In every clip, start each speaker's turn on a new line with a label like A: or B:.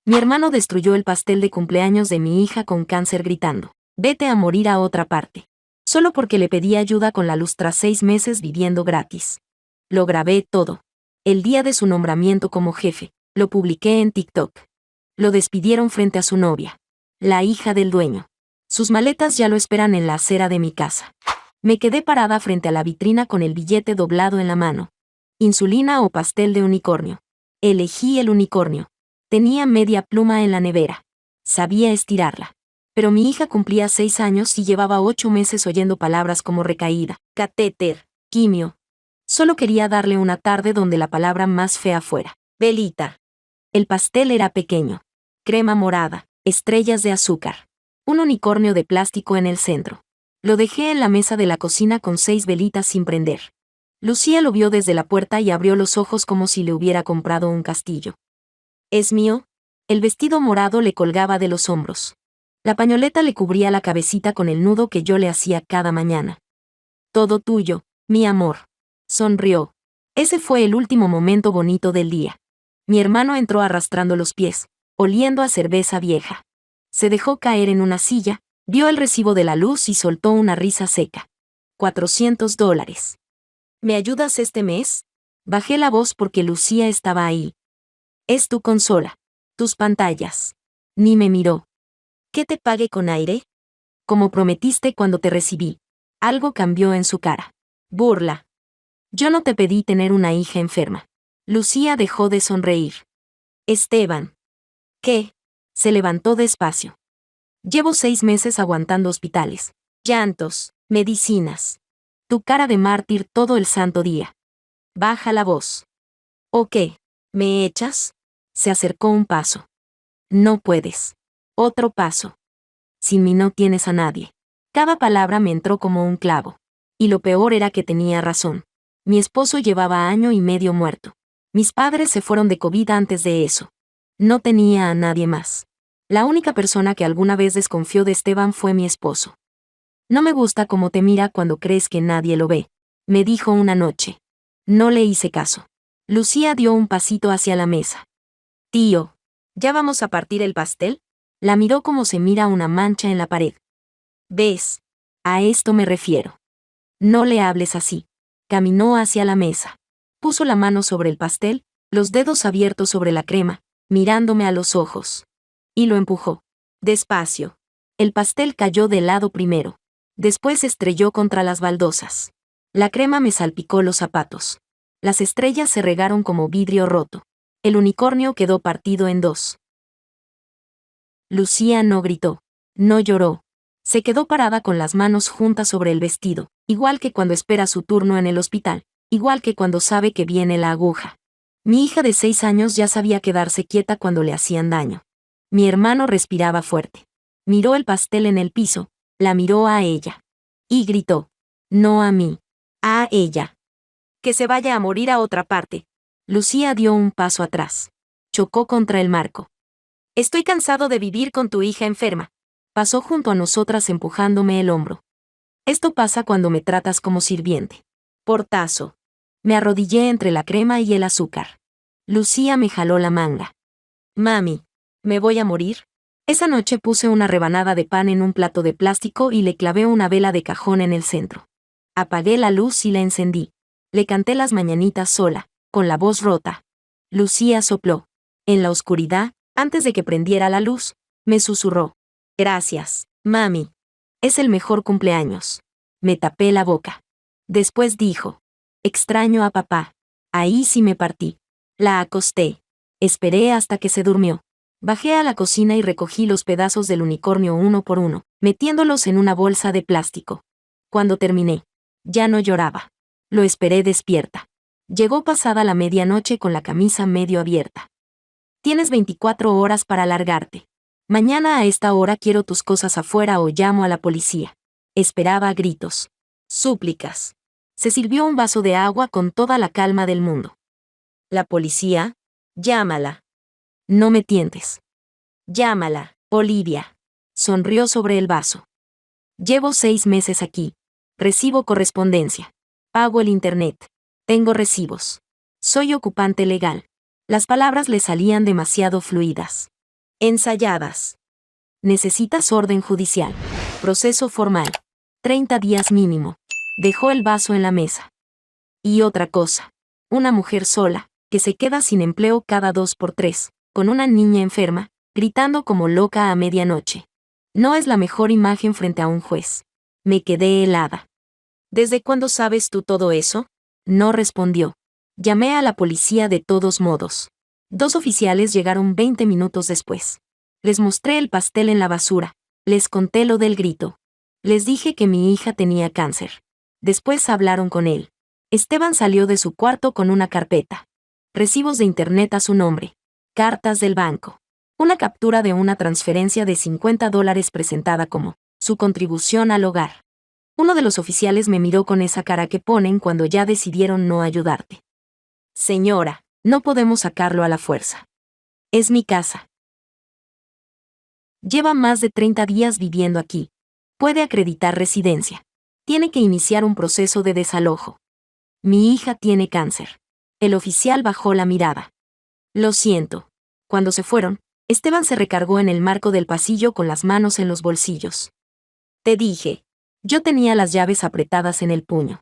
A: Mi hermano destruyó el pastel de cumpleaños de mi hija con cáncer gritando: «Vete a morir a otra parte». Solo porque le pedí ayuda con la luz tras 6 meses viviendo gratis. Lo grabé todo. El día de su nombramiento como jefe, lo publiqué en TikTok. Lo despidieron frente a su novia, la hija del dueño. Sus maletas ya lo esperan en la acera de mi casa. Me quedé parada frente a la vitrina con el billete doblado en la mano. ¿Insulina o pastel de unicornio? Elegí el unicornio. Tenía media pluma en la nevera. Sabía estirarla. Pero mi hija cumplía 6 años y llevaba 8 meses oyendo palabras como recaída, catéter, quimio. Solo quería darle una tarde donde la palabra más fea fuera velita. El pastel era pequeño. Crema morada, estrellas de azúcar. Un unicornio de plástico en el centro. Lo dejé en la mesa de la cocina con 6 velitas sin prender. Lucía lo vio desde la puerta y abrió los ojos como si le hubiera comprado un castillo. ¿Es mío? El vestido morado le colgaba de los hombros. La pañoleta le cubría la cabecita con el nudo que yo le hacía cada mañana. Todo tuyo, mi amor. Sonrió. Ese fue el último momento bonito del día. Mi hermano entró arrastrando los pies, oliendo a cerveza vieja. Se dejó caer en una silla, vio el recibo de la luz y soltó una risa seca. $400. ¿Me ayudas este mes? Bajé la voz porque Lucía estaba ahí. Es tu consola. Tus pantallas. Ni me miró. ¿Qué te pague con aire? Como prometiste cuando te recibí. Algo cambió en su cara. Burla. Yo no te pedí tener una hija enferma. Lucía dejó de sonreír. Esteban. ¿Qué? Se levantó despacio. Llevo 6 meses aguantando hospitales, llantos, medicinas. Tu cara de mártir todo el santo día. Baja la voz. ¿O qué? ¿Me echas? Se acercó un paso. No puedes. Otro paso. Sin mí no tienes a nadie. Cada palabra me entró como un clavo. Y lo peor era que tenía razón. Mi esposo llevaba año y medio muerto. Mis padres se fueron de COVID antes de eso. No tenía a nadie más. La única persona que alguna vez desconfió de Esteban fue mi esposo. No me gusta cómo te mira cuando crees que nadie lo ve, me dijo una noche. No le hice caso. Lucía dio un pasito hacia la mesa. Tío, ¿ya vamos a partir el pastel? La miró como se mira una mancha en la pared. ¿Ves? A esto me refiero. No le hables así. Caminó hacia la mesa. Puso la mano sobre el pastel, los dedos abiertos sobre la crema, mirándome a los ojos. Y lo empujó. Despacio. El pastel cayó de lado primero. Después se estrelló contra las baldosas. La crema me salpicó los zapatos. Las estrellas se regaron como vidrio roto. El unicornio quedó partido en 2. Lucía no gritó. No lloró. Se quedó parada con las manos juntas sobre el vestido, igual que cuando espera su turno en el hospital, igual que cuando sabe que viene la aguja. Mi hija de 6 años ya sabía quedarse quieta cuando le hacían daño. Mi hermano respiraba fuerte. Miró el pastel en el piso, la miró a ella. Y gritó. No a mí. A ella. Que se vaya a morir a otra parte. Lucía dio un paso atrás. Chocó contra el marco. Estoy cansado de vivir con tu hija enferma. Pasó junto a nosotras empujándome el hombro. Esto pasa cuando me tratas como sirviente. Portazo. Me arrodillé entre la crema y el azúcar. Lucía me jaló la manga. Mami, ¿me voy a morir? Esa noche puse una rebanada de pan en un plato de plástico y le clavé una vela de cajón en el centro. Apagué la luz y la encendí. Le canté las mañanitas sola, con la voz rota. Lucía sopló. En la oscuridad, antes de que prendiera la luz, me susurró. Gracias, mami. Es el mejor cumpleaños. Me tapé la boca. Después dijo. Extraño a papá. Ahí sí me partí. La acosté. Esperé hasta que se durmió. Bajé a la cocina y recogí los pedazos del unicornio uno por uno, metiéndolos en una bolsa de plástico. Cuando terminé, ya no lloraba. Lo esperé despierta. Llegó pasada la medianoche con la camisa medio abierta. Tienes 24 horas para largarte. Mañana a esta hora quiero tus cosas afuera o llamo a la policía. Esperaba gritos. Súplicas. Se sirvió un vaso de agua con toda la calma del mundo. ¿La policía? Llámala. No me tientes. Llámala, Olivia. Sonrió sobre el vaso. Llevo 6 meses aquí. Recibo correspondencia. Pago el internet. Tengo recibos. Soy ocupante legal. Las palabras le salían demasiado fluidas. Ensayadas. Necesitas orden judicial. Proceso formal. 30 días mínimo. Dejó el vaso en la mesa. Y otra cosa. Una mujer sola, que se queda sin empleo cada 2 por 3, con una niña enferma, gritando como loca a medianoche. No es la mejor imagen frente a un juez. Me quedé helada. ¿Desde cuándo sabes tú todo eso? No respondió. Llamé a la policía de todos modos. 2 oficiales llegaron 20 minutos después. Les mostré el pastel en la basura. Les conté lo del grito. Les dije que mi hija tenía cáncer. Después hablaron con él. Esteban salió de su cuarto con una carpeta. Recibos de internet a su nombre. Cartas del banco. Una captura de una transferencia de $50 presentada como su contribución al hogar. Uno de los oficiales me miró con esa cara que ponen cuando ya decidieron no ayudarte. Señora, no podemos sacarlo a la fuerza. Es mi casa. Lleva más de 30 días viviendo aquí. Puede acreditar residencia. Tiene que iniciar un proceso de desalojo. Mi hija tiene cáncer. El oficial bajó la mirada. Lo siento. Cuando se fueron, Esteban se recargó en el marco del pasillo con las manos en los bolsillos. Te dije. Yo tenía las llaves apretadas en el puño.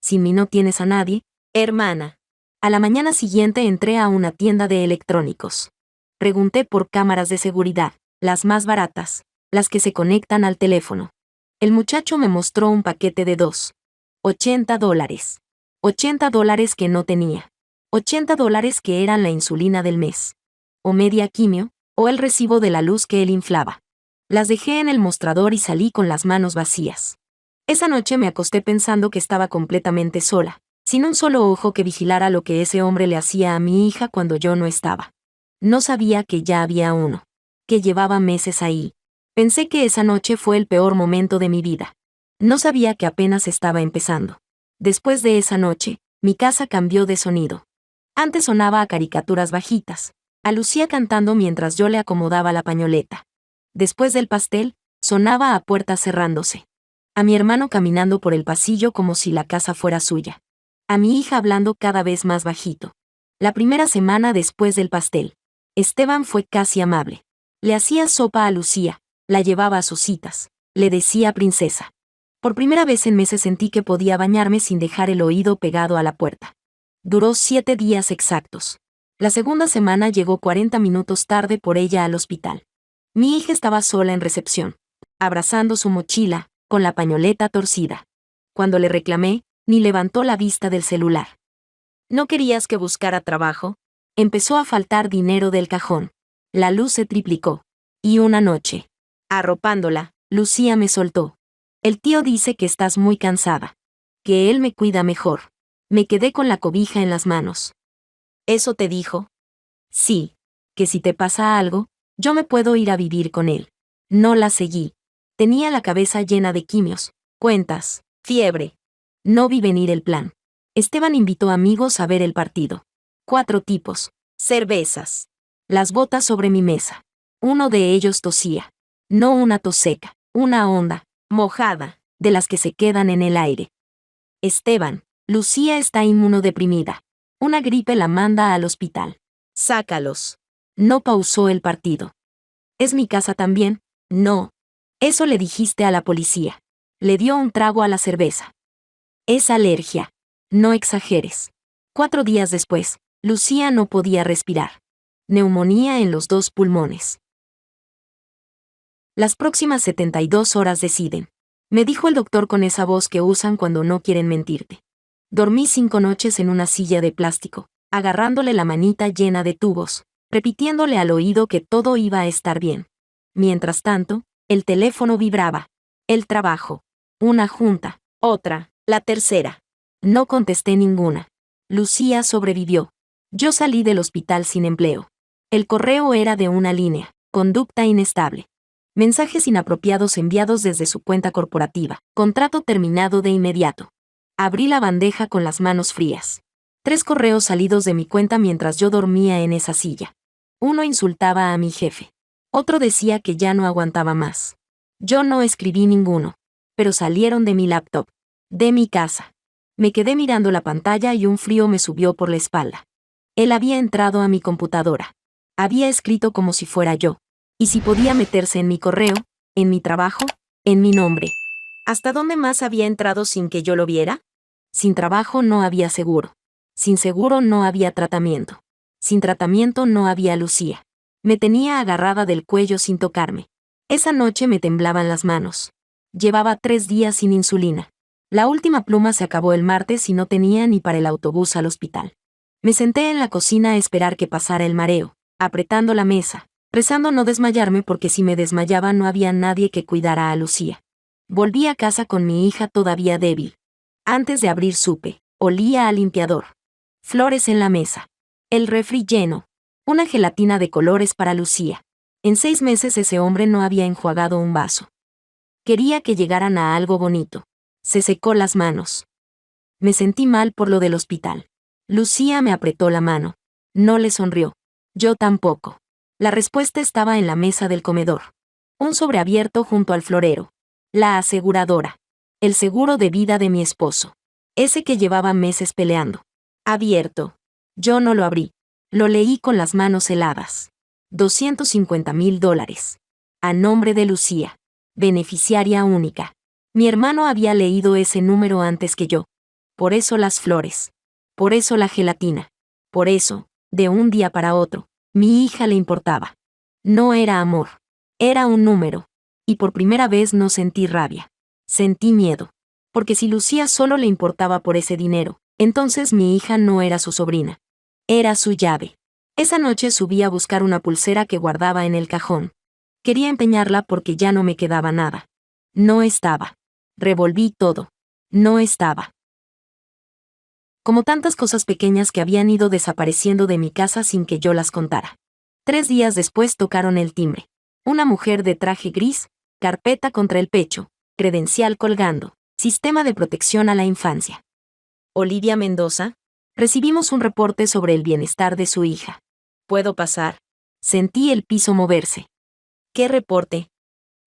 A: Sin mí no tienes a nadie, hermana. A la mañana siguiente entré a una tienda de electrónicos. Pregunté por cámaras de seguridad, las más baratas, las que se conectan al teléfono. El muchacho me mostró un paquete de $80. $80 que no tenía. $80 que eran la insulina del mes. O media quimio, o el recibo de la luz que él inflaba. Las dejé en el mostrador y salí con las manos vacías. Esa noche me acosté pensando que estaba completamente sola, sin un solo ojo que vigilara lo que ese hombre le hacía a mi hija cuando yo no estaba. No sabía que ya había uno, que llevaba meses ahí. Pensé que esa noche fue el peor momento de mi vida. No sabía que apenas estaba empezando. Después de esa noche, mi casa cambió de sonido. Antes sonaba a caricaturas bajitas, a Lucía cantando mientras yo le acomodaba la pañoleta. Después del pastel, sonaba a puertas cerrándose. A mi hermano caminando por el pasillo como si la casa fuera suya. A mi hija hablando cada vez más bajito. La primera semana después del pastel, Esteban fue casi amable. Le hacía sopa a Lucía, la llevaba a sus citas, le decía princesa. Por primera vez en meses sentí que podía bañarme sin dejar el oído pegado a la puerta. Duró 7 días exactos. La segunda semana llegó 40 minutos tarde por ella al hospital. Mi hija estaba sola en recepción, abrazando su mochila, con la pañoleta torcida. Cuando le reclamé, ni levantó la vista del celular. ¿No querías que buscara trabajo? Empezó a faltar dinero del cajón. La luz se triplicó. Y una noche, arropándola, Lucía me soltó. El tío dice que estás muy cansada. Que él me cuida mejor. Me quedé con la cobija en las manos. ¿Eso te dijo? Sí. Que si te pasa algo, yo me puedo ir a vivir con él. No la seguí. Tenía la cabeza llena de quimios, cuentas, fiebre. No vi venir el plan. Esteban invitó amigos a ver el partido. 4 tipos. Cervezas. Las botas sobre mi mesa. Uno de ellos tosía. No una tos seca, una onda, mojada, de las que se quedan en el aire. Esteban, Lucía está inmunodeprimida. Una gripe la manda al hospital. Sácalos. No pausó el partido. ¿Es mi casa también? No. Eso le dijiste a la policía. Le dio un trago a la cerveza. Es alergia. No exageres. 4 días después, Lucía no podía respirar. Neumonía en los 2 pulmones. Las próximas 72 horas deciden. Me dijo el doctor con esa voz que usan cuando no quieren mentirte. Dormí 5 noches en una silla de plástico, agarrándole la manita llena de tubos, repitiéndole al oído que todo iba a estar bien. Mientras tanto, el teléfono vibraba. El trabajo. Una junta. Otra. La tercera. No contesté ninguna. Lucía sobrevivió. Yo salí del hospital sin empleo. El correo era de una línea. Conducta inestable. Mensajes inapropiados enviados desde su cuenta corporativa. Contrato terminado de inmediato. Abrí la bandeja con las manos frías. 3 correos salidos de mi cuenta mientras yo dormía en esa silla. Uno insultaba a mi jefe. Otro decía que ya no aguantaba más. Yo no escribí ninguno. Pero salieron de mi laptop. De mi casa. Me quedé mirando la pantalla y un frío me subió por la espalda. Él había entrado a mi computadora. Había escrito como si fuera yo. Y si podía meterse en mi correo, en mi trabajo, en mi nombre. ¿Hasta dónde más había entrado sin que yo lo viera? Sin trabajo no había seguro. Sin seguro no había tratamiento. Sin tratamiento no había Lucía. Me tenía agarrada del cuello sin tocarme. Esa noche me temblaban las manos. Llevaba 3 días sin insulina. La última pluma se acabó el martes y no tenía ni para el autobús al hospital. Me senté en la cocina a esperar que pasara el mareo, apretando la mesa, rezando no desmayarme porque si me desmayaba no había nadie que cuidara a Lucía. Volví a casa con mi hija todavía débil. Antes de abrir supe, olía a limpiador. Flores en la mesa. El refri lleno. Una gelatina de colores para Lucía. En 6 meses ese hombre no había enjuagado un vaso. Quería que llegaran a algo bonito. Se secó las manos. Me sentí mal por lo del hospital. Lucía me apretó la mano. No le sonrió. Yo tampoco. La respuesta estaba en la mesa del comedor. Un sobre abierto junto al florero. La aseguradora. El seguro de vida de mi esposo. Ese que llevaba meses peleando. Abierto. Yo no lo abrí. Lo leí con las manos heladas. $250,000. A nombre de Lucía. Beneficiaria única. Mi hermano había leído ese número antes que yo. Por eso las flores. Por eso la gelatina. Por eso, de un día para otro, mi hija le importaba. No era amor. Era un número. Y por primera vez no sentí rabia. Sentí miedo. Porque si Lucía solo le importaba por ese dinero, entonces mi hija no era su sobrina. Era su llave. Esa noche subí a buscar una pulsera que guardaba en el cajón. Quería empeñarla porque ya no me quedaba nada. No estaba. Revolví todo. No estaba. Como tantas cosas pequeñas que habían ido desapareciendo de mi casa sin que yo las contara. 3 días después tocaron el timbre. Una mujer de traje gris, carpeta contra el pecho, credencial colgando, sistema de protección a la infancia. Olivia Mendoza. Recibimos un reporte sobre el bienestar de su hija. ¿Puedo pasar? Sentí el piso moverse. ¿Qué reporte?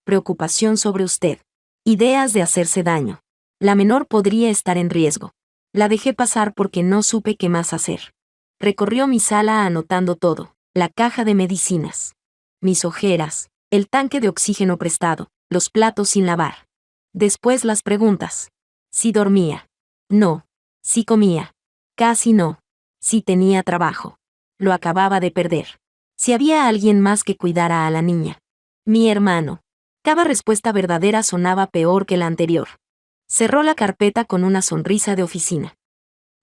A: Preocupación sobre usted. Ideas de hacerse daño. La menor podría estar en riesgo. La dejé pasar porque no supe qué más hacer. Recorrió mi sala anotando todo, la caja de medicinas, mis ojeras, el tanque de oxígeno prestado, los platos sin lavar. Después las preguntas. Si dormía. No. Si comía. Casi no. Si tenía trabajo. Lo acababa de perder. Si había alguien más que cuidara a la niña. Mi hermano. Cada respuesta verdadera sonaba peor que la anterior. Cerró la carpeta con una sonrisa de oficina.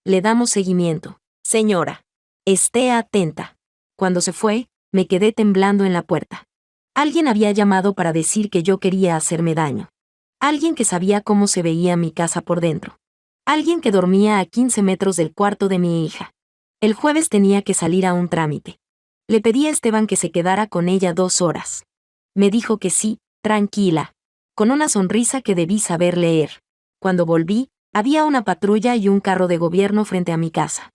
A: Le damos seguimiento, señora. Esté atenta. Cuando se fue, me quedé temblando en la puerta. Alguien había llamado para decir que yo quería hacerme daño. Alguien que sabía cómo se veía mi casa por dentro. Alguien que dormía a 15 metros del cuarto de mi hija. El jueves tenía que salir a un trámite. Le pedí a Esteban que se quedara con ella 2 horas. Me dijo que sí, tranquila, con una sonrisa que debí saber leer. Cuando volví, había una patrulla y un carro de gobierno frente a mi casa.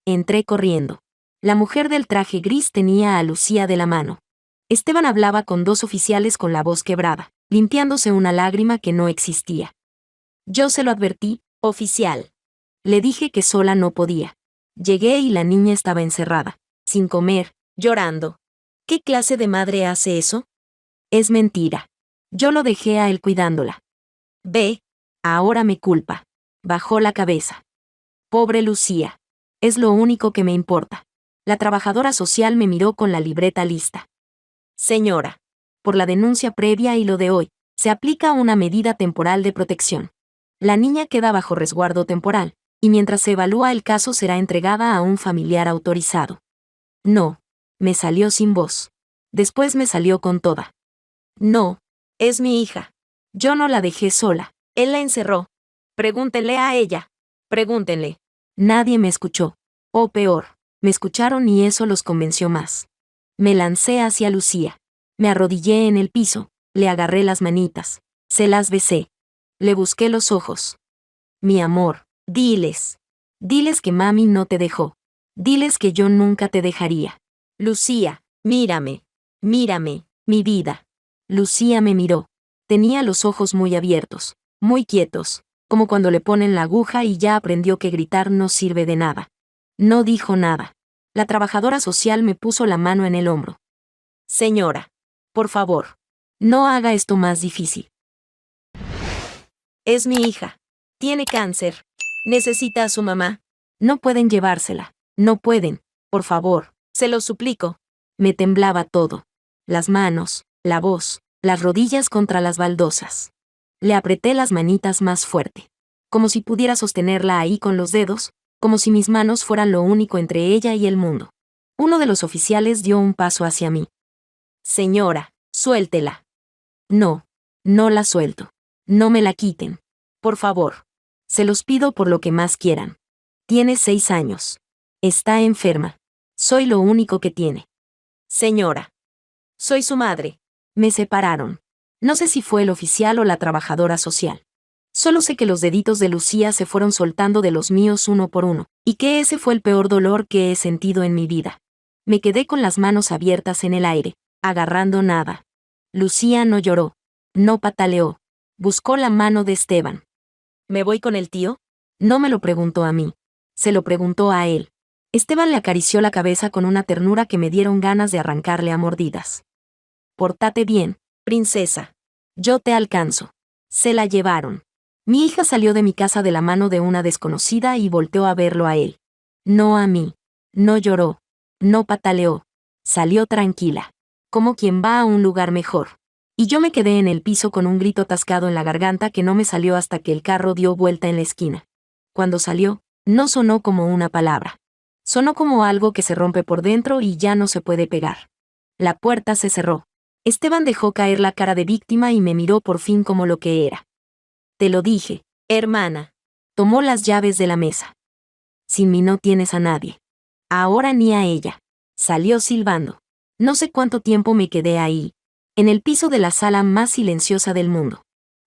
A: Entré corriendo. La mujer del traje gris tenía a Lucía de la mano. Esteban hablaba con 2 oficiales con la voz quebrada, limpiándose una lágrima que no existía. Yo se lo advertí, oficial. Le dije que sola no podía. Llegué y la niña estaba encerrada, sin comer, llorando. ¿Qué clase de madre hace eso? Es mentira. Yo lo dejé a él cuidándola. Ve, ahora me culpa. Bajó la cabeza. Pobre Lucía. Es lo único que me importa. La trabajadora social me miró con la libreta lista. Señora, por la denuncia previa y lo de hoy, se aplica una medida temporal de protección. La niña queda bajo resguardo temporal, y mientras se evalúa el caso será entregada a un familiar autorizado. No, me salió sin voz. Después me salió con toda. No, es mi hija. Yo no la dejé sola, él la encerró. Pregúntenle a ella. Pregúntenle. Nadie me escuchó. O peor, me escucharon y eso los convenció más. Me lancé hacia Lucía. Me arrodillé en el piso, le agarré las manitas, se las besé. Le busqué los ojos. Mi amor, diles. Diles que mami no te dejó. Diles que yo nunca te dejaría. Lucía, mírame. Mírame, mi vida. Lucía me miró. Tenía los ojos muy abiertos, muy quietos, como cuando le ponen la aguja y ya aprendió que gritar no sirve de nada. No dijo nada. La trabajadora social me puso la mano en el hombro. Señora, por favor, no haga esto más difícil. Es mi hija. Tiene cáncer. Necesita a su mamá. No pueden llevársela. No pueden. Por favor, se lo suplico. Me temblaba todo. Las manos, la voz, las rodillas contra las baldosas. Le apreté las manitas más fuerte. Como si pudiera sostenerla ahí con los dedos, como si mis manos fueran lo único entre ella y el mundo. Uno de los oficiales dio un paso hacia mí. Señora, suéltela. No, no la suelto. No me la quiten. Por favor. Se los pido por lo que más quieran. Tiene 6 años. Está enferma. Soy lo único que tiene. Señora. Soy su madre. Me separaron. No sé si fue el oficial o la trabajadora social. Solo sé que los deditos de Lucía se fueron soltando de los míos uno por uno, y que ese fue el peor dolor que he sentido en mi vida. Me quedé con las manos abiertas en el aire, agarrando nada. Lucía no lloró, no pataleó. Buscó la mano de Esteban. ¿Me voy con el tío? No me lo preguntó a mí. Se lo preguntó a él. Esteban le acarició la cabeza con una ternura que me dieron ganas de arrancarle a mordidas. Pórtate bien, princesa. Yo te alcanzo. Se la llevaron. Mi hija salió de mi casa de la mano de una desconocida y volteó a verlo a él. No a mí. No lloró. No pataleó. Salió tranquila. Como quien va a un lugar mejor. Y yo me quedé en el piso con un grito atascado en la garganta que no me salió hasta que el carro dio vuelta en la esquina. Cuando salió, no sonó como una palabra. Sonó como algo que se rompe por dentro y ya no se puede pegar. La puerta se cerró. Esteban dejó caer la cara de víctima y me miró por fin como lo que era. Te lo dije, hermana. Tomó las llaves de la mesa. Sin mí no tienes a nadie. Ahora ni a ella. Salió silbando. No sé cuánto tiempo me quedé ahí, en el piso de la sala más silenciosa del mundo.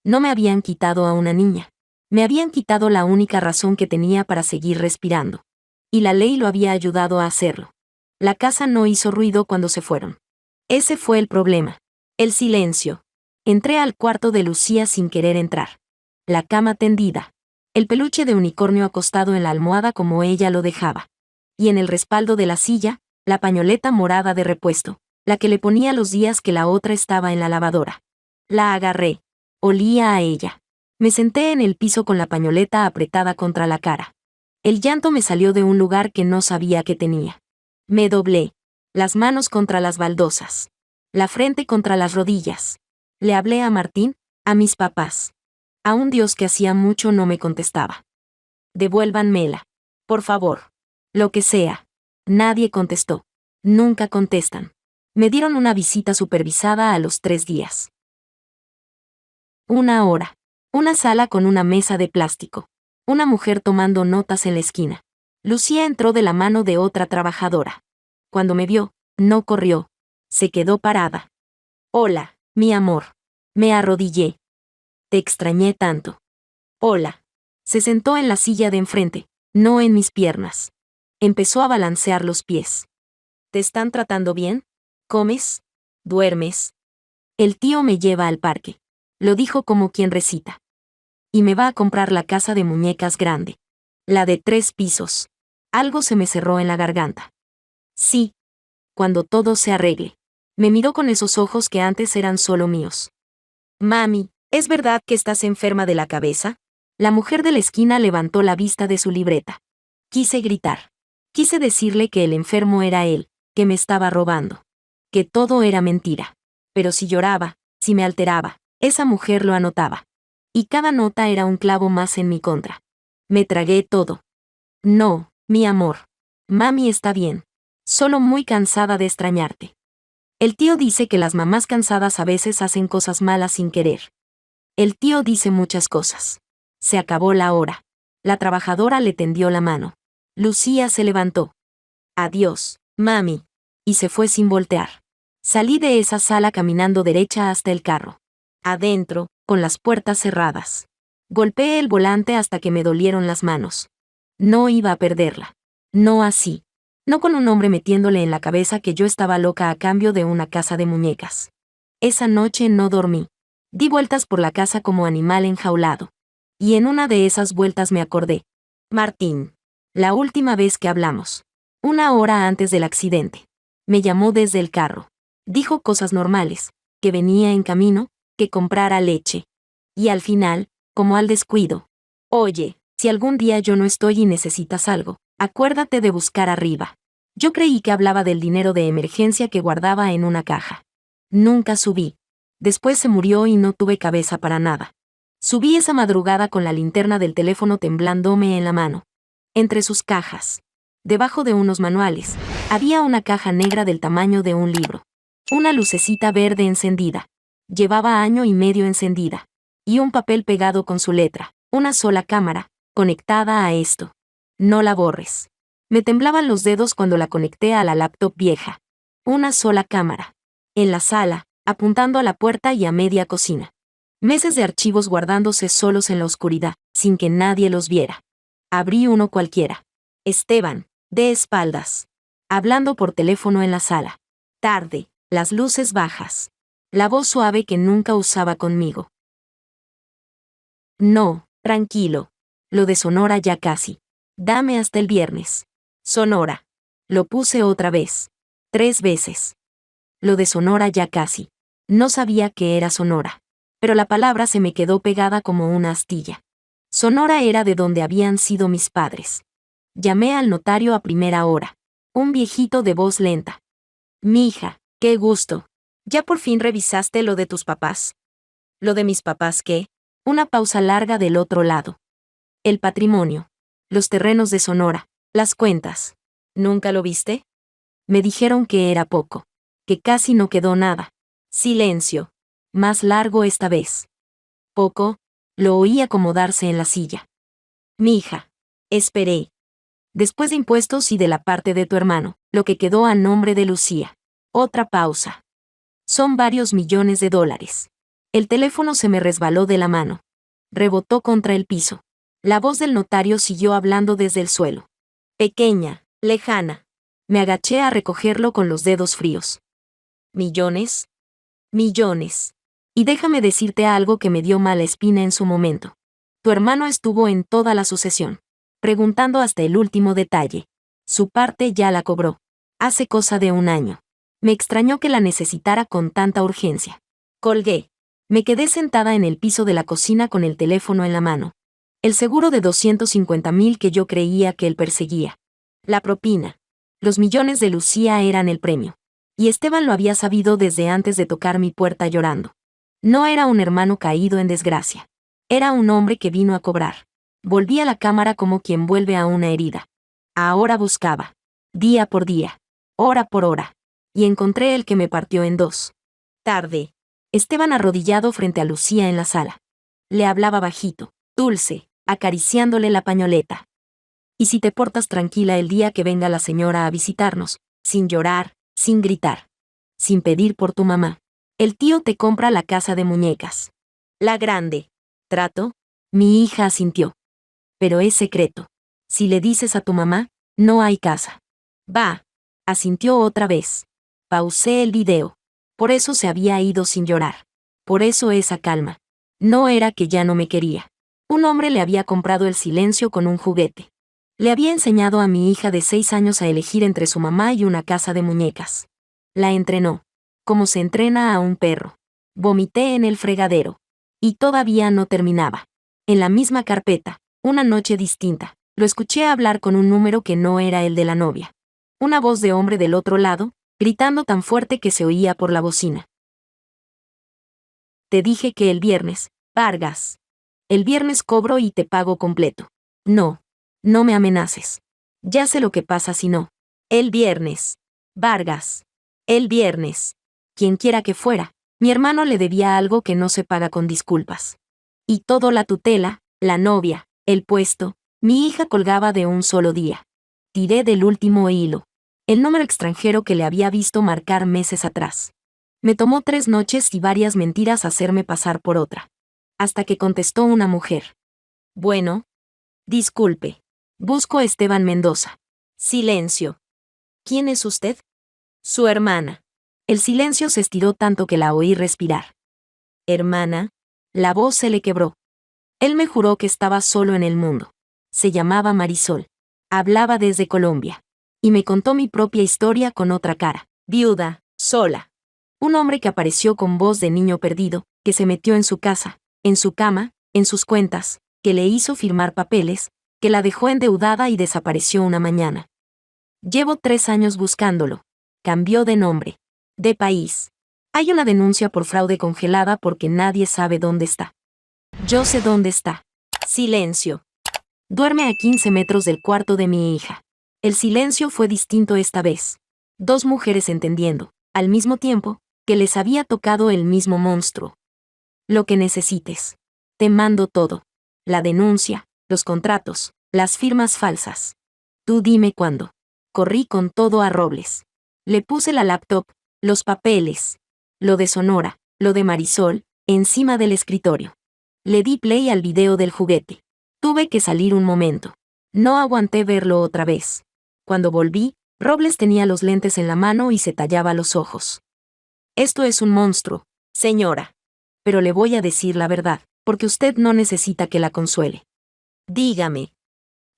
A: No me habían quitado a una niña. Me habían quitado la única razón que tenía para seguir respirando. Y la ley lo había ayudado a hacerlo. La casa no hizo ruido cuando se fueron. Ese fue el problema. El silencio. Entré al cuarto de Lucía sin querer entrar. La cama tendida. El peluche de unicornio acostado en la almohada como ella lo dejaba. Y en el respaldo de la silla, la pañoleta morada de repuesto, la que le ponía los días que la otra estaba en la lavadora. La agarré. Olía a ella. Me senté en el piso con la pañoleta apretada contra la cara. El llanto me salió de un lugar que no sabía que tenía. Me doblé. Las manos contra las baldosas. La frente contra las rodillas. Le hablé a Martín, a mis papás. A un Dios que hacía mucho no me contestaba. Devuélvanmela. Por favor. Lo que sea. Nadie contestó. Nunca contestan. Me dieron una visita supervisada a los 3 días. 1 hora. Una sala con una mesa de plástico. Una mujer tomando notas en la esquina. Lucía entró de la mano de otra trabajadora. Cuando me vio, no corrió. Se quedó parada. Hola, mi amor. Me arrodillé. Te extrañé tanto. Hola. Se sentó en la silla de enfrente, no en mis piernas. Empezó a balancear los pies. ¿Te están tratando bien? ¿Comes? ¿Duermes? El tío me lleva al parque. Lo dijo como quien recita. Y me va a comprar la casa de muñecas grande. La de 3 pisos. Algo se me cerró en la garganta. Sí. Cuando todo se arregle. Me miró con esos ojos que antes eran solo míos. Mami, ¿es verdad que estás enferma de la cabeza? La mujer de la esquina levantó la vista de su libreta. Quise gritar. Quise decirle que el enfermo era él, que me estaba robando. Que todo era mentira. Pero si lloraba, si me alteraba, esa mujer lo anotaba. Y cada nota era un clavo más en mi contra. Me tragué todo. No, mi amor. Mami está bien. Solo muy cansada de extrañarte. El tío dice que las mamás cansadas a veces hacen cosas malas sin querer. El tío dice muchas cosas. Se acabó la hora. La trabajadora le tendió la mano. Lucía se levantó. Adiós, mami. Y se fue sin voltear. Salí de esa sala caminando derecha hasta el carro. Adentro, con las puertas cerradas. Golpeé el volante hasta que me dolieron las manos. No iba a perderla. No así. No con un hombre metiéndole en la cabeza que yo estaba loca a cambio de una casa de muñecas. Esa noche no dormí. Di vueltas por la casa como animal enjaulado. Y en una de esas vueltas me acordé. Martín. La última vez que hablamos. 1 hora antes del accidente. Me llamó desde el carro. Dijo cosas normales, que venía en camino, que comprara leche. Y al final, como al descuido: oye, si algún día yo no estoy y necesitas algo, acuérdate de buscar arriba. Yo creí que hablaba del dinero de emergencia que guardaba en una caja. Nunca subí. Después se murió y no tuve cabeza para nada. Subí esa madrugada con la linterna del teléfono temblándome en la mano. Entre sus cajas, debajo de unos manuales, había una caja negra del tamaño de un libro. Una lucecita verde encendida. Llevaba año y medio encendida. Y un papel pegado con su letra. Una sola cámara, conectada a esto. No la borres. Me temblaban los dedos cuando la conecté a la laptop vieja. Una sola cámara. En la sala, apuntando a la puerta y a media cocina. Meses de archivos guardándose solos en la oscuridad, sin que nadie los viera. Abrí uno cualquiera. Esteban, de espaldas. Hablando por teléfono en la sala. Tarde, las luces bajas. La voz suave que nunca usaba conmigo. No, tranquilo. Lo de Sonora ya casi. Dame hasta el viernes. Sonora. Lo puse otra vez. 3 veces. Lo de Sonora ya casi. No sabía que era Sonora. Pero la palabra se me quedó pegada como una astilla. Sonora era de donde habían sido mis padres. Llamé al notario a primera hora. Un viejito de voz lenta. Mija, qué gusto. ¿Ya por fin revisaste lo de tus papás? ¿Lo de mis papás qué? Una pausa larga del otro lado. El patrimonio. Los terrenos de Sonora. Las cuentas. ¿Nunca lo viste? Me dijeron que era poco. Que casi no quedó nada. Silencio. Más largo esta vez. Poco. Lo oí acomodarse en la silla. Mija. Esperé. Después de impuestos y de la parte de tu hermano, lo que quedó a nombre de Lucía. Otra pausa. Son varios millones de dólares. El teléfono se me resbaló de la mano. Rebotó contra el piso. La voz del notario siguió hablando desde el suelo. Pequeña, lejana. Me agaché a recogerlo con los dedos fríos. ¿Millones? Millones. Y déjame decirte algo que me dio mala espina en su momento. Tu hermano estuvo en toda la sucesión, preguntando hasta el último detalle. Su parte ya la cobró. Hace cosa de 1 año. Me extrañó que la necesitara con tanta urgencia. Colgué. Me quedé sentada en el piso de la cocina con el teléfono en la mano. El seguro de 250,000 que yo creía que él perseguía. La propina. Los millones de Lucía eran el premio. Y Esteban lo había sabido desde antes de tocar mi puerta llorando. No era un hermano caído en desgracia. Era un hombre que vino a cobrar. Volví a la cámara como quien vuelve a una herida. Ahora buscaba. Día por día. Hora por hora. Y encontré el que me partió en 2. Tarde. Esteban arrodillado frente a Lucía en la sala. Le hablaba bajito, dulce, acariciándole la pañoleta. Y si te portas tranquila el día que venga la señora a visitarnos, sin llorar, sin gritar, sin pedir por tu mamá, el tío te compra la casa de muñecas. La grande. ¿Trato? Mi hija asintió. Pero es secreto. Si le dices a tu mamá, no hay casa. Va. Asintió otra vez. Pausé el video. Por eso se había ido sin llorar. Por eso esa calma. No era que ya no me quería. Un hombre le había comprado el silencio con un juguete. Le había enseñado a mi hija de 6 años a elegir entre su mamá y una casa de muñecas. La entrenó. Como se entrena a un perro. Vomité en el fregadero. Y todavía no terminaba. En la misma carpeta, una noche distinta, lo escuché hablar con un número que no era el de la novia. Una voz de hombre del otro lado, gritando tan fuerte que se oía por la bocina. Te dije que el viernes, Vargas. El viernes cobro y te pago completo. No. No me amenaces. Ya sé lo que pasa si no. El viernes. Vargas. El viernes. Quien quiera que fuera, mi hermano le debía algo que no se paga con disculpas. Y todo la tutela, la novia, el puesto, mi hija colgaba de un solo día. Tiré del último hilo. El número extranjero que le había visto marcar meses atrás. Me tomó 3 noches y varias mentiras hacerme pasar por otra. Hasta que contestó una mujer. Bueno. Disculpe. Busco a Esteban Mendoza. Silencio. ¿Quién es usted? Su hermana. El silencio se estiró tanto que la oí respirar. Hermana. La voz se le quebró. Él me juró que estaba solo en el mundo. Se llamaba Marisol. Hablaba desde Colombia. y me contó mi propia historia con otra cara. Viuda, sola. Un hombre que apareció con voz de niño perdido, que se metió en su casa, en su cama, en sus cuentas, que le hizo firmar papeles, que la dejó endeudada y desapareció una mañana. Llevo 3 años buscándolo. Cambió de nombre, de país. Hay una denuncia por fraude congelada porque nadie sabe dónde está. Yo sé dónde está. Silencio. Duerme a 15 metros del cuarto de mi hija. El silencio fue distinto esta vez. 2 mujeres entendiendo, al mismo tiempo, que les había tocado el mismo monstruo. Lo que necesites. Te mando todo. La denuncia, los contratos, las firmas falsas. Tú dime cuándo. Corrí con todo a Robles. Le puse la laptop, los papeles, lo de Sonora, lo de Marisol, encima del escritorio. Le di play al video del juguete. Tuve que salir un momento. No aguanté verlo otra vez. Cuando volví, Robles tenía los lentes en la mano y se tallaba los ojos. Esto es un monstruo, señora. Pero le voy a decir la verdad, porque usted no necesita que la consuele. Dígame.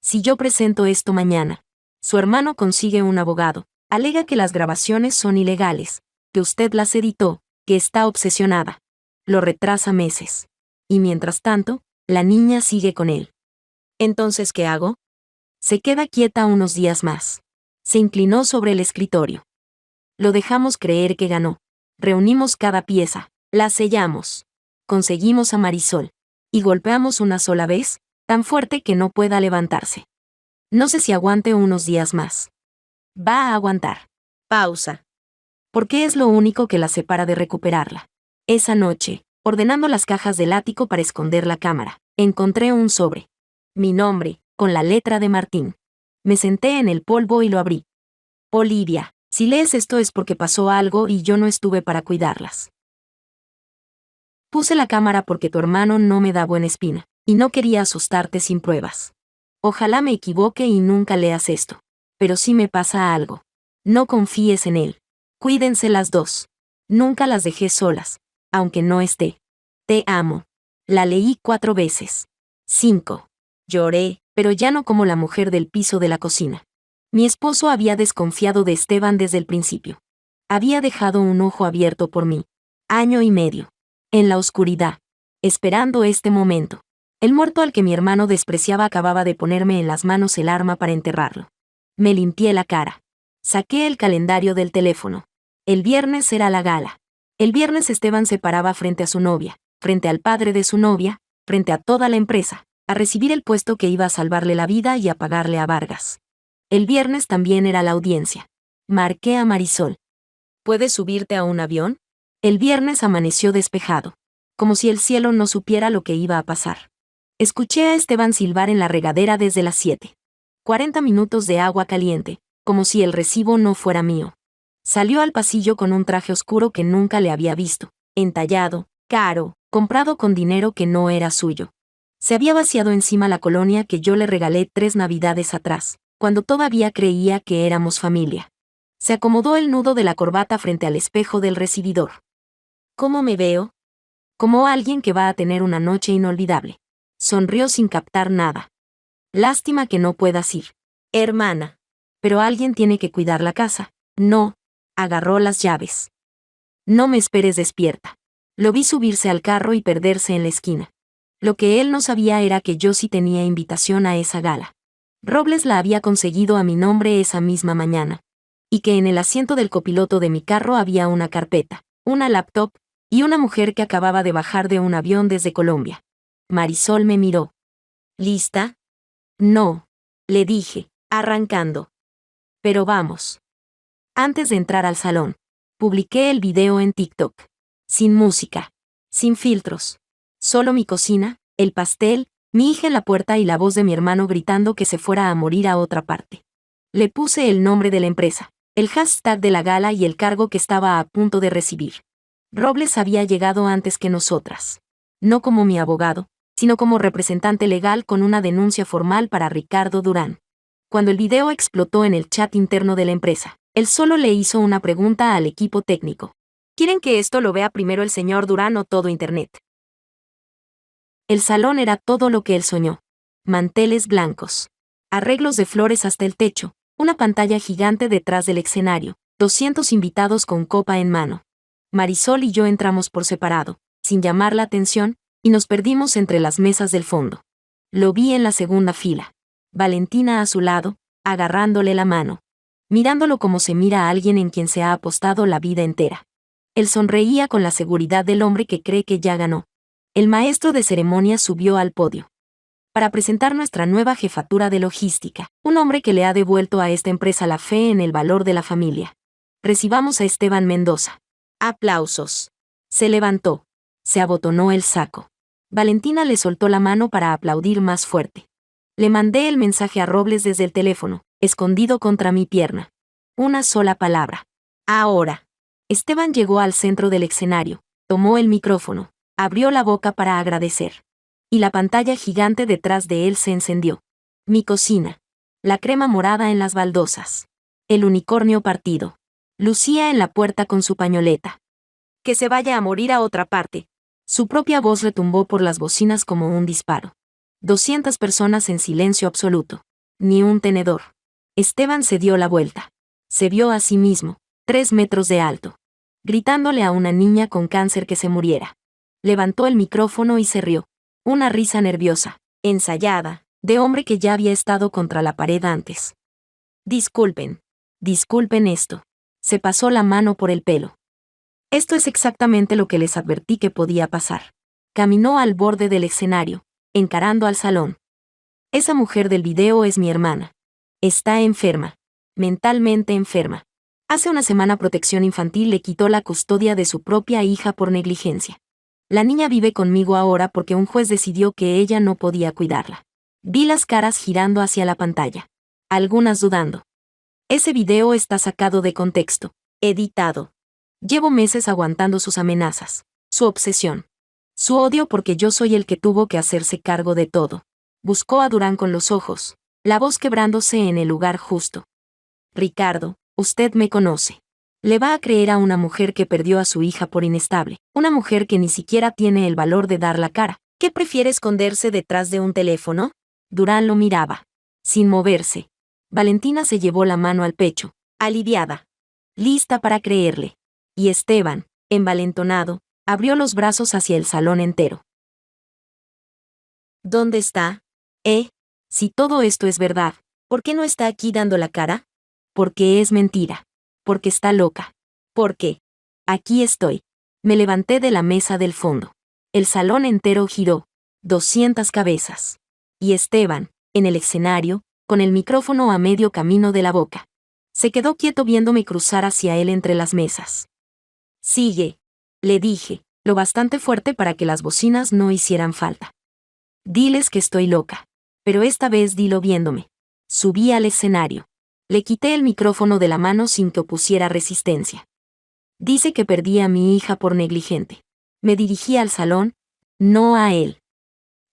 A: Si yo presento esto mañana, su hermano consigue un abogado, alega que las grabaciones son ilegales, que usted las editó, que está obsesionada. Lo retrasa meses. Y mientras tanto, la niña sigue con él. Entonces, ¿qué hago? Se queda quieta unos días más. Se inclinó sobre el escritorio. Lo dejamos creer que ganó. Reunimos cada pieza, la sellamos. Conseguimos a Marisol. Y golpeamos una sola vez, tan fuerte que no pueda levantarse. No sé si aguante unos días más. Va a aguantar. Pausa. Porque es lo único que la separa de recuperarla. Esa noche, ordenando las cajas del ático para esconder la cámara, encontré un sobre. Mi nombre, con la letra de Martín. Me senté en el polvo y lo abrí. Olivia, si lees esto es porque pasó algo y yo no estuve para cuidarlas. Puse la cámara porque tu hermano no me da buena espina, y no quería asustarte sin pruebas. Ojalá me equivoque y nunca leas esto. Pero si me pasa algo. No confíes en él. Cuídense las dos. Nunca las dejé solas, aunque no esté. Te amo. La leí 4 veces. 5. Lloré, pero ya no como la mujer del piso de la cocina. Mi esposo había desconfiado de Esteban desde el principio. Había dejado un ojo abierto por mí. 1 año y medio. En la oscuridad. Esperando este momento. El muerto al que mi hermano despreciaba acababa de ponerme en las manos el arma para enterrarlo. Me limpié la cara. Saqué el calendario del teléfono. El viernes era la gala. El viernes Esteban se paraba frente a su novia, frente al padre de su novia, frente a toda la empresa, a recibir el puesto que iba a salvarle la vida y a pagarle a Vargas. El viernes también era la audiencia. Marqué a Marisol. ¿Puedes subirte a un avión? El viernes amaneció despejado. Como si el cielo no supiera lo que iba a pasar. Escuché a Esteban silbar en la regadera desde las 7. 40 minutos de agua caliente, como si el recibo no fuera mío. Salió al pasillo con un traje oscuro que nunca le había visto, entallado, caro, comprado con dinero que no era suyo. Se había vaciado encima la colonia que yo le regalé 3 navidades atrás, cuando todavía creía que éramos familia. Se acomodó el nudo de la corbata frente al espejo del recibidor. ¿Cómo me veo? Como alguien que va a tener una noche inolvidable. Sonrió sin captar nada. Lástima que no puedas ir. Hermana. Pero alguien tiene que cuidar la casa. No. Agarró las llaves. No me esperes despierta. Lo vi subirse al carro y perderse en la esquina. Lo que él no sabía era que yo sí tenía invitación a esa gala. Robles la había conseguido a mi nombre esa misma mañana. Y que en el asiento del copiloto de mi carro había una carpeta, una laptop, y una mujer que acababa de bajar de un avión desde Colombia. Marisol me miró. ¿Lista? No, le dije, arrancando. Pero vamos. Antes de entrar al salón, publiqué el video en TikTok. Sin música, sin filtros. Solo mi cocina, el pastel, mi hija en la puerta y la voz de mi hermano gritando que se fuera a morir a otra parte. Le puse el nombre de la empresa, el hashtag de la gala y el cargo que estaba a punto de recibir. Robles había llegado antes que nosotras. No como mi abogado, sino como representante legal con una denuncia formal para Ricardo Durán. Cuando el video explotó en el chat interno de la empresa, él solo le hizo una pregunta al equipo técnico. ¿Quieren que esto lo vea primero el señor Durán o todo Internet? El salón era todo lo que él soñó. Manteles blancos. Arreglos de flores hasta el techo, Una pantalla gigante detrás del escenario, 200 invitados con copa en mano. Marisol y yo entramos por separado, sin llamar la atención, y nos perdimos entre las mesas del fondo. Lo vi en la segunda fila. Valentina a su lado, agarrándole la mano. Mirándolo como se mira a alguien en quien se ha apostado la vida entera. Él sonreía con la seguridad del hombre que cree que ya ganó. El maestro de ceremonias subió al podio para presentar nuestra nueva jefatura de logística, un hombre que le ha devuelto a esta empresa la fe en el valor de la familia. Recibamos a Esteban Mendoza. Aplausos. Se levantó. Se abotonó el saco. Valentina le soltó la mano para aplaudir más fuerte. Le mandé el mensaje a Robles desde el teléfono, escondido contra mi pierna. Una sola palabra. Ahora. Esteban llegó al centro del escenario, tomó el micrófono, abrió la boca para agradecer. Y la pantalla gigante detrás de él se encendió. Mi cocina. La crema morada en las baldosas. El unicornio partido. Lucía en la puerta con su pañoleta. Que se vaya a morir a otra parte. Su propia voz retumbó por las bocinas como un disparo. 200 personas en silencio absoluto. Ni un tenedor. Esteban se dio la vuelta. Se vio a sí mismo, 3 metros de alto, gritándole a una niña con cáncer que se muriera. Levantó el micrófono y se rió. Una risa nerviosa, ensayada, de hombre que ya había estado contra la pared antes. Disculpen esto. Se pasó la mano por el pelo. Esto es exactamente lo que les advertí que podía pasar. Caminó al borde del escenario, encarando al salón. Esa mujer del video es mi hermana. Está enferma. Mentalmente enferma. Hace una semana Protección Infantil le quitó la custodia de su propia hija por negligencia. La niña vive conmigo ahora porque un juez decidió que ella no podía cuidarla. Vi las caras girando hacia la pantalla. Algunas dudando. Ese video está sacado de contexto. Editado. Llevo meses aguantando sus amenazas, su obsesión, su odio porque yo soy el que tuvo que hacerse cargo de todo. Buscó a Durán con los ojos, la voz quebrándose en el lugar justo. Ricardo, usted me conoce. ¿Le va a creer a una mujer que perdió a su hija por inestable? Una mujer que ni siquiera tiene el valor de dar la cara. ¿Qué prefiere esconderse detrás de un teléfono? Durán lo miraba, sin moverse. Valentina se llevó la mano al pecho, aliviada, lista para creerle. Y Esteban, envalentonado, abrió los brazos hacia el salón entero. ¿Dónde está? Si todo esto es verdad, ¿por qué no está aquí dando la cara? Porque es mentira. Porque está loca. Porque. Aquí estoy. Me levanté de la mesa del fondo. El salón entero giró. 200 cabezas. Y Esteban, en el escenario, con el micrófono a medio camino de la boca. Se quedó quieto viéndome cruzar hacia él entre las mesas. Sigue, le dije, lo bastante fuerte para que las bocinas no hicieran falta. Diles que estoy loca. Pero esta vez dilo viéndome. Subí al escenario. Le quité el micrófono de la mano sin que opusiera resistencia. Dice que perdí a mi hija por negligente. Me dirigí al salón, no a él.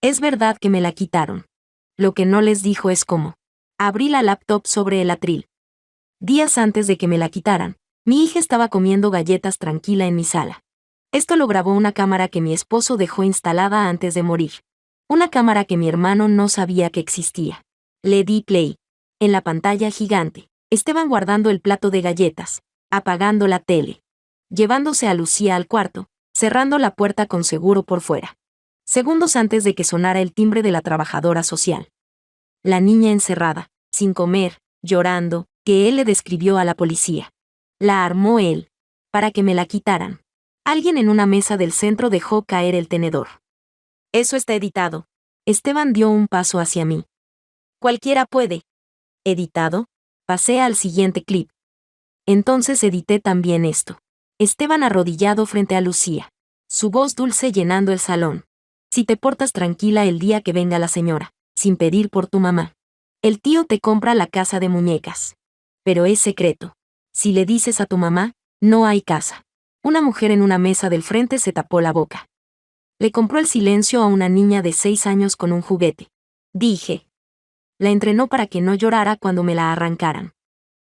A: Es verdad que me la quitaron. Lo que no les dijo es cómo. Abrí la laptop sobre el atril. Días antes de que me la quitaran, mi hija estaba comiendo galletas tranquila en mi sala. Esto lo grabó una cámara que mi esposo dejó instalada antes de morir. Una cámara que mi hermano no sabía que existía. Le di play. En la pantalla gigante, Esteban guardando el plato de galletas, apagando la tele, llevándose a Lucía al cuarto, cerrando la puerta con seguro por fuera. Segundos antes de que sonara el timbre de la trabajadora social. La niña encerrada, sin comer, llorando, que él le describió a la policía. La armó él, para que me la quitaran. Alguien en una mesa del centro dejó caer el tenedor. Eso está editado. Esteban dio un paso hacia mí. Cualquiera puede. ¿Editado? Pasé al siguiente clip. Entonces edité también esto. Esteban arrodillado frente a Lucía. Su voz dulce llenando el salón. Si te portas tranquila el día que venga la señora, sin pedir por tu mamá. El tío te compra la casa de muñecas. Pero es secreto. Si le dices a tu mamá, no hay casa. Una mujer en una mesa del frente se tapó la boca. Le compró el silencio a una niña de 6 años con un juguete. Dije. La entrenó para que no llorara cuando me la arrancaran.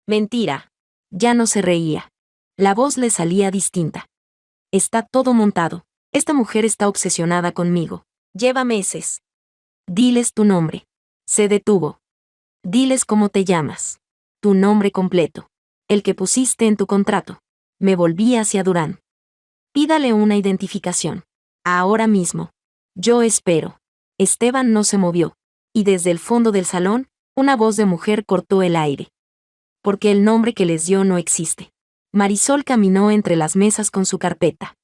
A: Mentira. Ya no se reía. La voz le salía distinta. Está todo montado. Esta mujer está obsesionada conmigo. Lleva meses. Diles tu nombre. Se detuvo. Diles cómo te llamas. Tu nombre completo. El que pusiste en tu contrato. Me volví hacia Durán. Pídale una identificación. Ahora mismo. Yo espero. Esteban no se movió. Y desde el fondo del salón, una voz de mujer cortó el aire. Porque el nombre que les dio no existe. Marisol caminó entre las mesas con su carpeta.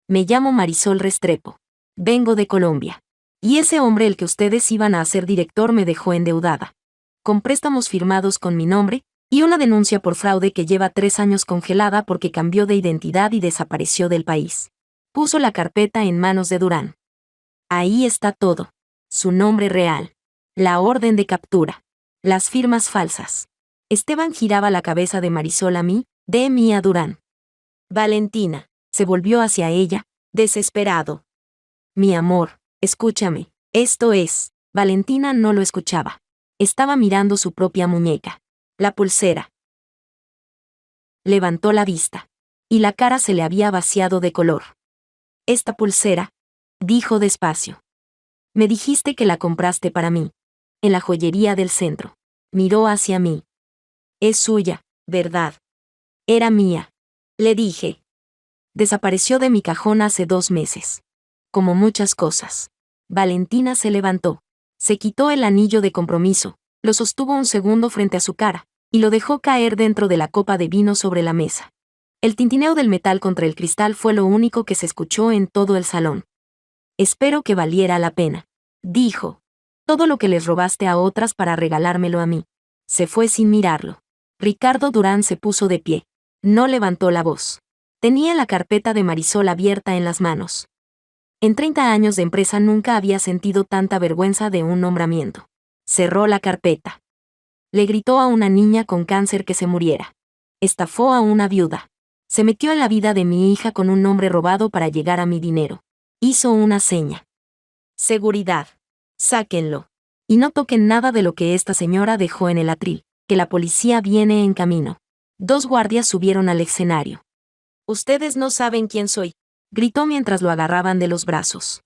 A: Me llamo Marisol Restrepo. Vengo de Colombia. Y ese hombre el que ustedes iban a hacer director me dejó endeudada. Con préstamos firmados con mi nombre, y una denuncia por fraude que lleva 3 años congelada porque cambió de identidad y desapareció del país. Puso la carpeta en manos de Durán. Ahí está todo. Su nombre real. La orden de captura. Las firmas falsas. Esteban giraba la cabeza de Marisol a mí, de mí a Durán. Valentina. Se volvió hacia ella, desesperado. Mi amor, escúchame. Esto es. Valentina no lo escuchaba. Estaba mirando su propia muñeca. La pulsera. Levantó la vista. Y la cara se le había vaciado de color. Esta pulsera, dijo despacio. Me dijiste que la compraste para mí. En la joyería del centro. Miró hacia mí. Es suya, ¿verdad? Era mía. Le dije. Desapareció de mi cajón hace 2 meses. Como muchas cosas. Valentina se levantó. Se quitó el anillo de compromiso, lo sostuvo un segundo frente a su cara, y lo dejó caer dentro de la copa de vino sobre la mesa. El tintineo del metal contra el cristal fue lo único que se escuchó en todo el salón. Espero que valiera la pena. Dijo. Todo lo que les robaste a otras para regalármelo a mí. Se fue sin mirarlo. Ricardo Durán se puso de pie. No levantó la voz. Tenía la carpeta de Marisol abierta en las manos. En 30 años de empresa nunca había sentido tanta vergüenza de un nombramiento. Cerró la carpeta. Le gritó a una niña con cáncer que se muriera. Estafó a una viuda. Se metió en la vida de mi hija con un nombre robado para llegar a mi dinero. Hizo una seña. Seguridad. Sáquenlo. Y no toquen nada de lo que esta señora dejó en el atril, que la policía viene en camino. 2 guardias subieron al escenario. Ustedes no saben quién soy, gritó mientras lo agarraban de los brazos.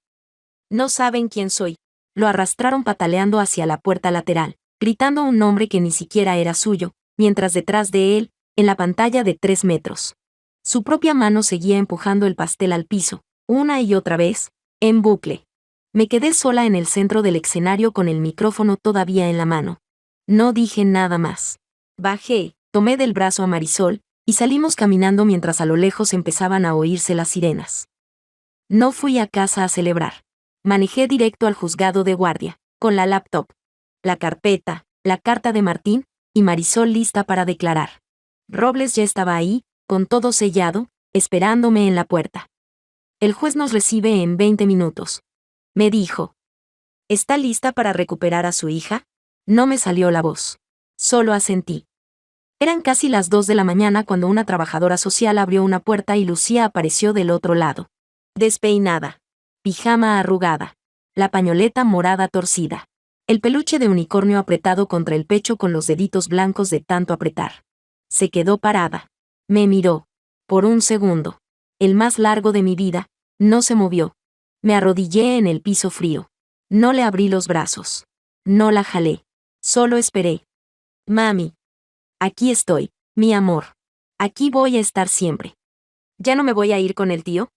A: No saben quién soy. Lo arrastraron pataleando hacia la puerta lateral, gritando un nombre que ni siquiera era suyo, mientras detrás de él, en la pantalla de 3 metros. Su propia mano seguía empujando el pastel al piso, una y otra vez, en bucle. Me quedé sola en el centro del escenario con el micrófono todavía en la mano. No dije nada más. Bajé, tomé del brazo a Marisol, y salimos caminando mientras a lo lejos empezaban a oírse las sirenas. No fui a casa a celebrar. Manejé directo al juzgado de guardia, con la laptop, la carpeta, la carta de Martín, y Marisol lista para declarar. Robles ya estaba ahí, con todo sellado, esperándome en la puerta. El juez nos recibe en 20 minutos. Me dijo. ¿Está lista para recuperar a su hija? No me salió la voz. Solo asentí. Eran casi las 2 de la mañana cuando una trabajadora social abrió una puerta y Lucía apareció del otro lado. Despeinada. Pijama arrugada. La pañoleta morada torcida. El peluche de unicornio apretado contra el pecho con los deditos blancos de tanto apretar. Se quedó parada. Me miró. Por un segundo. El más largo de mi vida. No se movió. Me arrodillé en el piso frío. No le abrí los brazos. No la jalé. Solo esperé. Mami. Aquí estoy, mi amor. Aquí voy a estar siempre. ¿Ya no me voy a ir con el tío?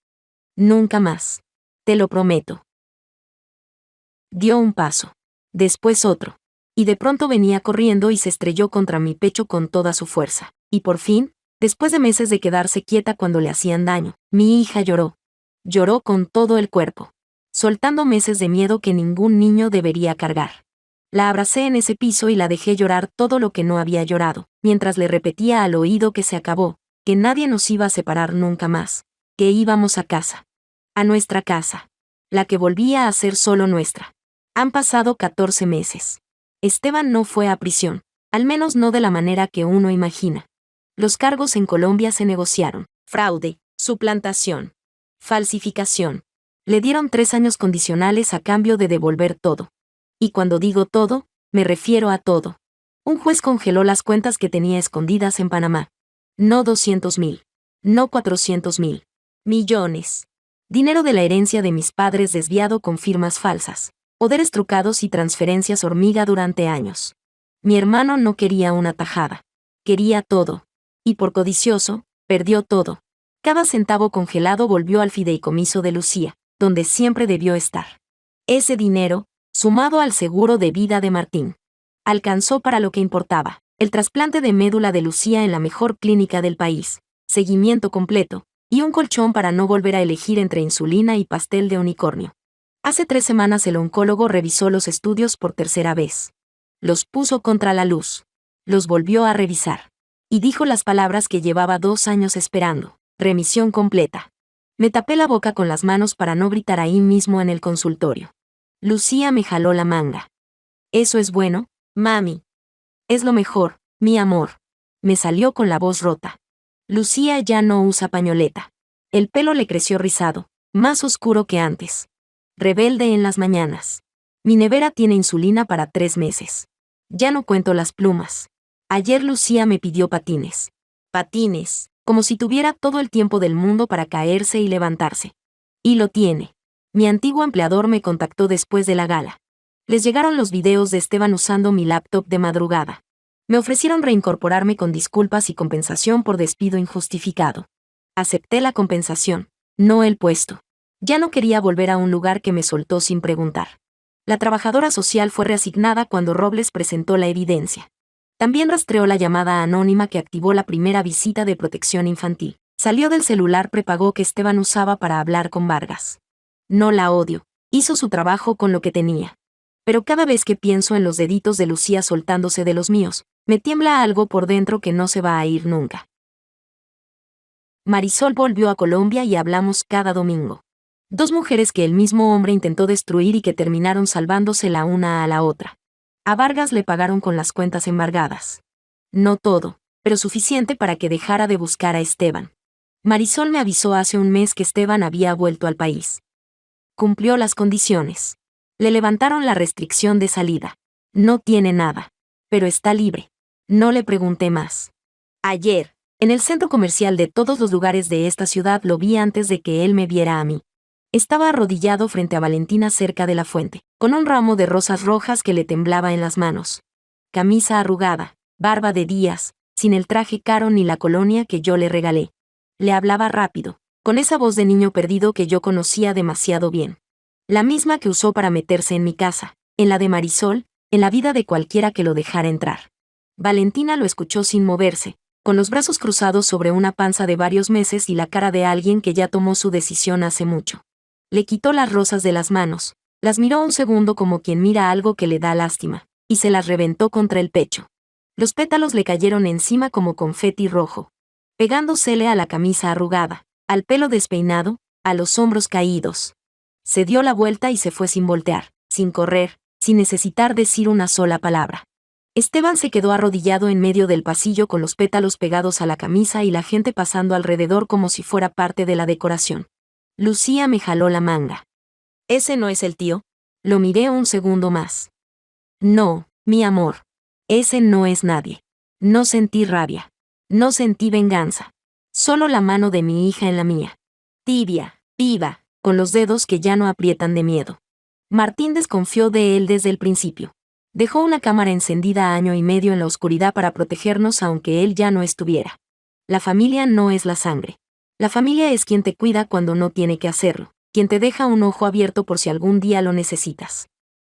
A: Nunca más. Te lo prometo. Dio un paso. Después otro. Y de pronto venía corriendo y se estrelló contra mi pecho con toda su fuerza. Y por fin, después de meses de quedarse quieta cuando le hacían daño, mi hija lloró. Lloró con todo el cuerpo. Soltando meses de miedo que ningún niño debería cargar. La abracé en ese piso y la dejé llorar todo lo que no había llorado, mientras le repetía al oído que se acabó, que nadie nos iba a separar nunca más, que íbamos a casa. A nuestra casa. La que volvía a ser solo nuestra. Han pasado 14 meses. Esteban no fue a prisión, al menos no de la manera que uno imagina. Los cargos en Colombia se negociaron. Fraude, suplantación, falsificación. Le dieron 3 años condicionales a cambio de devolver todo. Y cuando digo todo, me refiero a todo. Un juez congeló las cuentas que tenía escondidas en Panamá. No 200.000. No 400.000. Millones. Dinero de la herencia de mis padres desviado con firmas falsas. Poderes trucados y transferencias hormiga durante años. Mi hermano no quería una tajada. Quería todo. Y por codicioso, perdió todo. Cada centavo congelado volvió al fideicomiso de Lucía, donde siempre debió estar. Ese dinero, sumado al seguro de vida de Martín, alcanzó para lo que importaba: el trasplante de médula de Lucía en la mejor clínica del país, seguimiento completo, y un colchón para no volver a elegir entre insulina y pastel de unicornio. Hace 3 semanas el oncólogo revisó los estudios por tercera vez. Los puso contra la luz. Los volvió a revisar. Y dijo las palabras que llevaba 2 años esperando: remisión completa. Me tapé la boca con las manos para no gritar ahí mismo en el consultorio. Lucía me jaló la manga. ¿Eso es bueno, mami? Es lo mejor, mi amor. Me salió con la voz rota. Lucía ya no usa pañoleta. El pelo le creció rizado, más oscuro que antes. Rebelde en las mañanas. Mi nevera tiene insulina para 3 meses. Ya no cuento las plumas. Ayer Lucía me pidió patines. Patines, como si tuviera todo el tiempo del mundo para caerse y levantarse. Y lo tiene. Mi antiguo empleador me contactó después de la gala. Les llegaron los videos de Esteban usando mi laptop de madrugada. Me ofrecieron reincorporarme con disculpas y compensación por despido injustificado. Acepté la compensación, no el puesto. Ya no quería volver a un lugar que me soltó sin preguntar. La trabajadora social fue reasignada cuando Robles presentó la evidencia. También rastreó la llamada anónima que activó la primera visita de protección infantil. Salió del celular prepago que Esteban usaba para hablar con Vargas. No la odio. Hizo su trabajo con lo que tenía. Pero cada vez que pienso en los deditos de Lucía soltándose de los míos, me tiembla algo por dentro que no se va a ir nunca. Marisol volvió a Colombia y hablamos cada domingo. 2 mujeres que el mismo hombre intentó destruir y que terminaron salvándose la una a la otra. A Vargas le pagaron con las cuentas embargadas. No todo, pero suficiente para que dejara de buscar a Esteban. Marisol me avisó hace un mes que Esteban había vuelto al país. Cumplió las condiciones. Le levantaron la restricción de salida. No tiene nada. Pero está libre. No le pregunté más. Ayer, en el centro comercial de todos los lugares de esta ciudad, lo vi antes de que él me viera a mí. Estaba arrodillado frente a Valentina cerca de la fuente, con un ramo de rosas rojas que le temblaba en las manos. Camisa arrugada, barba de días, sin el traje caro ni la colonia que yo le regalé. Le hablaba rápido, con esa voz de niño perdido que yo conocía demasiado bien. La misma que usó para meterse en mi casa, en la de Marisol, en la vida de cualquiera que lo dejara entrar. Valentina lo escuchó sin moverse, con los brazos cruzados sobre una panza de varios meses y la cara de alguien que ya tomó su decisión hace mucho. Le quitó las rosas de las manos, las miró un segundo como quien mira algo que le da lástima, y se las reventó contra el pecho. Los pétalos le cayeron encima como confeti rojo, pegándosele a la camisa arrugada, al pelo despeinado, a los hombros caídos. Se dio la vuelta y se fue sin voltear, sin correr, sin necesitar decir una sola palabra. Esteban se quedó arrodillado en medio del pasillo con los pétalos pegados a la camisa y la gente pasando alrededor como si fuera parte de la decoración. Lucía me jaló la manga. ¿Ese no es el tío? Lo miré un segundo más. No, mi amor. Ese no es nadie. No sentí rabia. No sentí venganza. Solo la mano de mi hija en la mía. Tibia, viva, con los dedos que ya no aprietan de miedo. Martín desconfió de él desde el principio. Dejó una cámara encendida 1 año y medio en la oscuridad para protegernos aunque él ya no estuviera. La familia no es la sangre. La familia es quien te cuida cuando no tiene que hacerlo, quien te deja un ojo abierto por si algún día lo necesitas.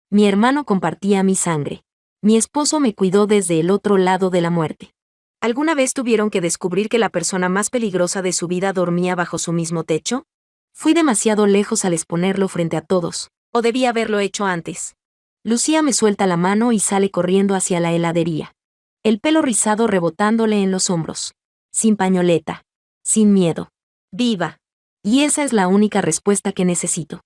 A: Mi hermano compartía mi sangre. Mi esposo me cuidó desde el otro lado de la muerte. ¿Alguna vez tuvieron que descubrir que la persona más peligrosa de su vida dormía bajo su mismo techo? Fui demasiado lejos al exponerlo frente a todos, o debí haberlo hecho antes. Lucía me suelta la mano y sale corriendo hacia la heladería. El pelo rizado rebotándole en los hombros. Sin pañoleta. Sin miedo. Viva. Y esa es la única respuesta que necesito.